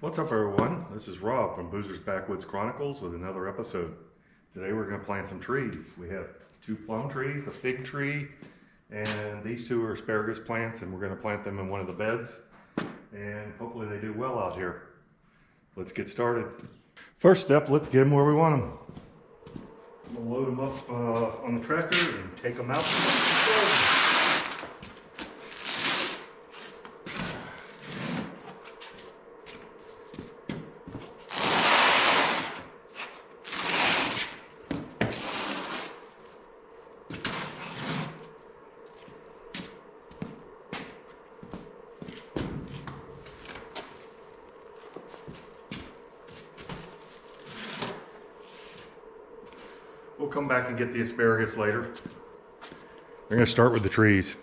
What's up, everyone? This is Rob from Boozer's Backwoods Chronicles with another episode. Today we're going to plant some trees. We have 2 plum trees, a fig tree, and these 2 are asparagus plants, and we're going to plant them in one of the beds, and hopefully they do well out here. Let's get started. First step, let's get them where we want them. I'm going to load them up on the tractor and take them out. We'll come back and get the asparagus later. We're going to start with the trees.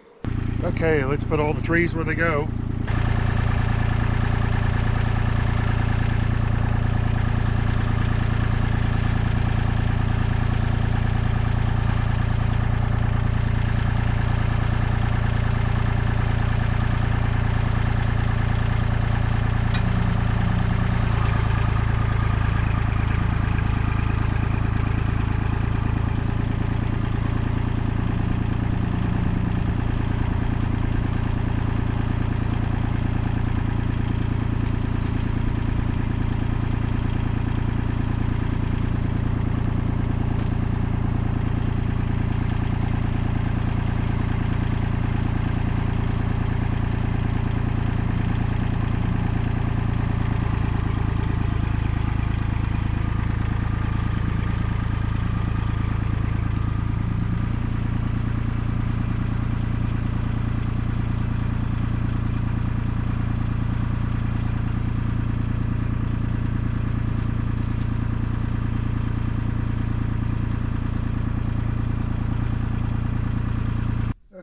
Okay, let's put all the trees where they go.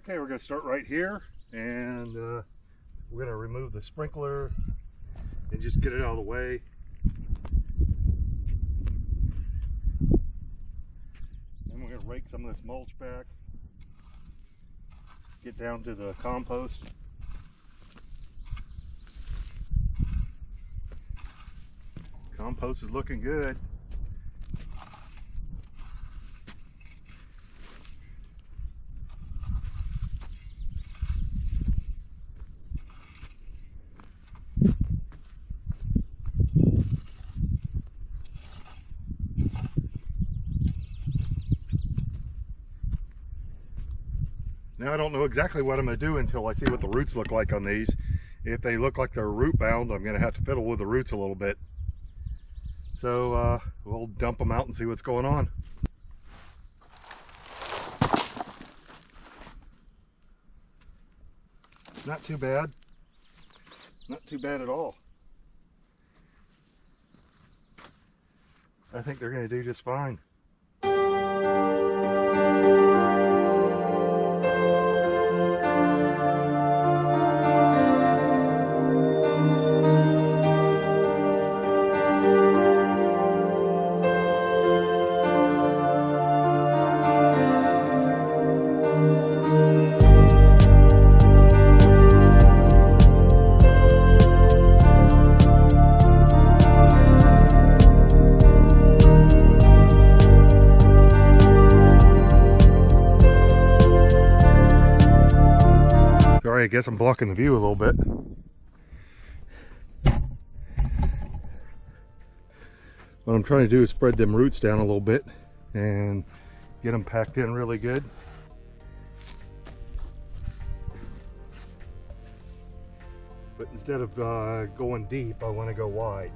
Okay, we're going to start right here, and we're going to remove the sprinkler and just get it out of the way. Then we're going to rake some of this mulch back, get down to the compost. Compost is looking good. Now I don't know exactly what I'm going to do until I see what the roots look like on these. If they look like they're root bound, I'm going to have to fiddle with the roots a little bit. So we'll dump them out and see what's going on. Not too bad. Not too bad at all. I think they're going to do just fine. Sorry, I guess I'm blocking the view a little bit. What I'm trying to do is spread them roots down a little bit and get them packed in really good. But instead of going deep, I want to go wide.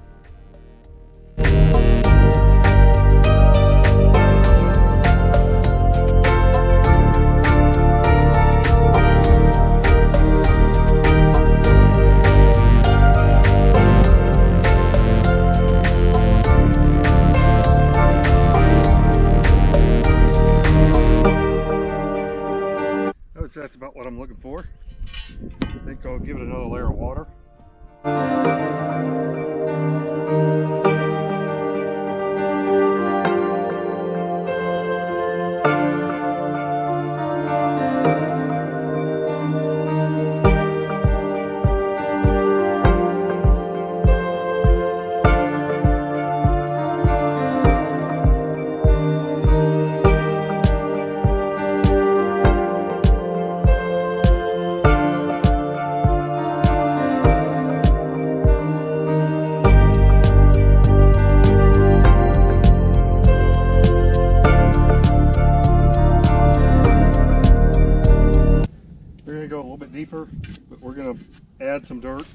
That's about what I'm looking for. I think I'll give it another layer of water. add some dirt.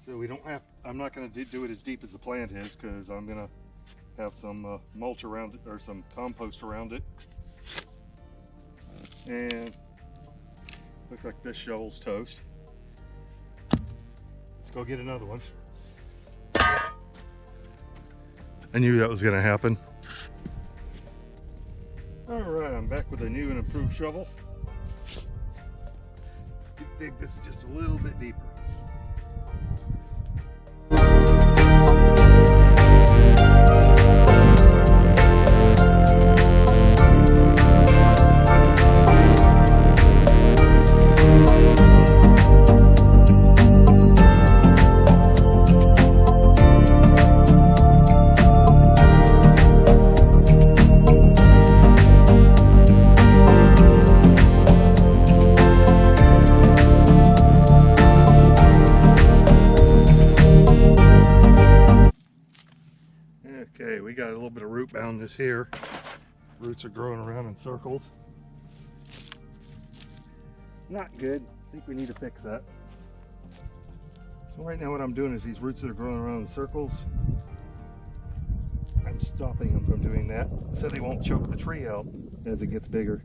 So we don't have, I'm not going to do it as deep as the plant is, because I'm going to have some mulch around it, or some compost around it. And looks like this shovel's toast. Let's go get another one. I knew that was going to happen. Alright, I'm back with a new and improved shovel. Dig this just a little bit deeper. Okay, we got a little bit of root boundness here. Roots are growing around in circles. Not good. I think we need to fix that. So right now what I'm doing is these roots that are growing around in circles, I'm stopping them from doing that so they won't choke the tree out as it gets bigger.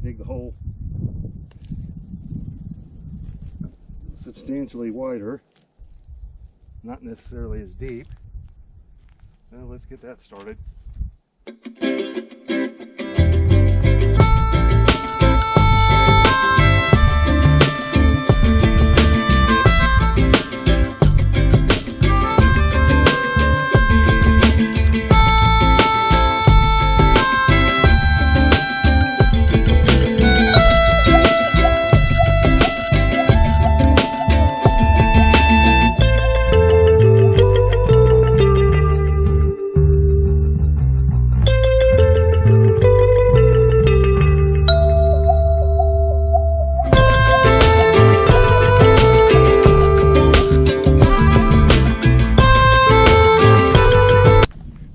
Dig the hole substantially wider, not necessarily as deep. Well, let's get that started.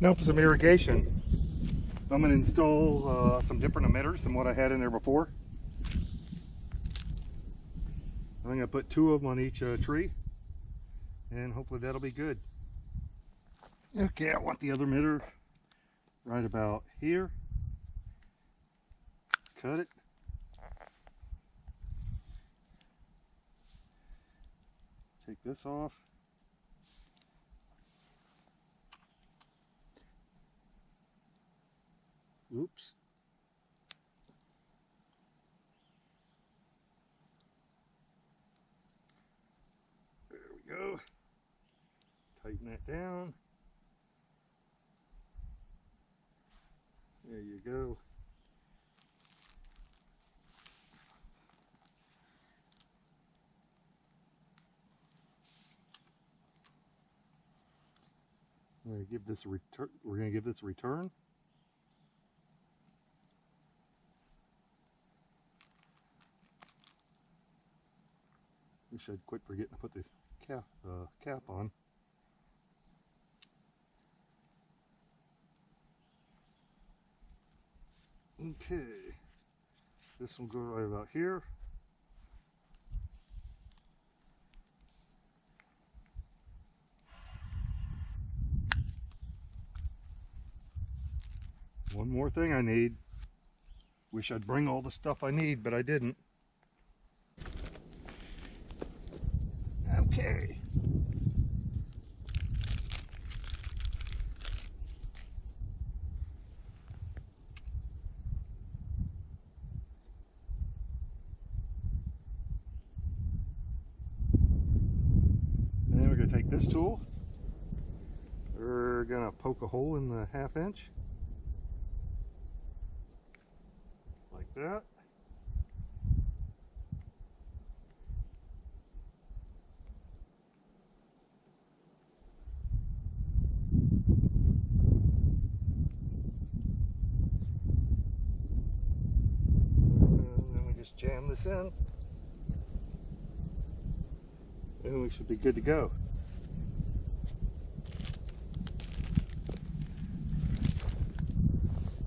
Now for some irrigation. I'm going to install some different emitters than what I had in there before. I'm going to put 2 of them on each tree, and hopefully that'll be good. Okay, I want the other emitter right about here. Cut it. Take this off. Oops. There we go. Tighten that down. There you go. We're going to give this a return. We're going to give this a return. Wish I'd quit forgetting to put the cap on. Okay, this will go right about here. One more thing I need. Wish I'd bring all the stuff I need, but I didn't. Okay. And then we're going to take this tool. We're going to poke a hole in the 1/2 inch. Like that. Jam this in. And we should be good to go.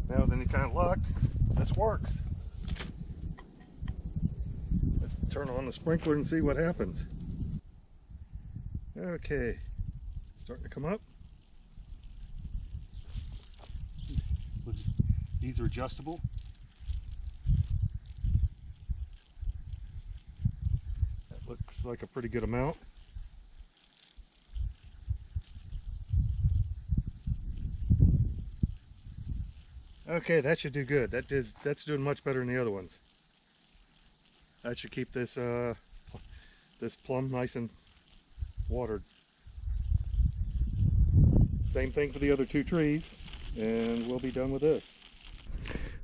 Now with any kind of luck, this works. Let's turn on the sprinkler and see what happens. Okay, starting to come up. These are adjustable. That looks like a pretty good amount. Okay, that should do good. That's doing much better than the other ones. That should keep this this plum nice and watered. Same thing for the other two trees, and we'll be done with this.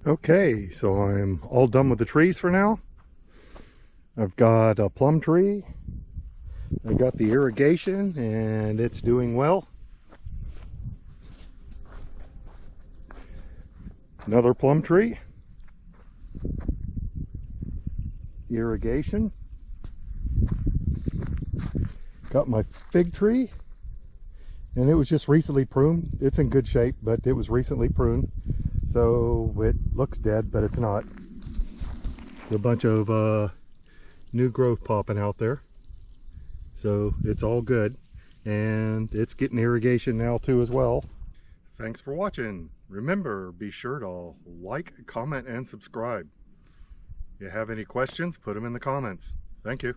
Okay, so I'm all done with the trees for now. I've got a plum tree. I got the irrigation, and it's doing well. Another plum tree. Irrigation. Got my fig tree, and it was just recently pruned. It's in good shape, but it was recently pruned, so it looks dead, but it's not. A bunch of new growth popping out there, so it's all good, and it's getting irrigation now too as well. Thanks for watching. Remember, be sure to like, comment, and subscribe. If you have any questions, put them in the comments. Thank you.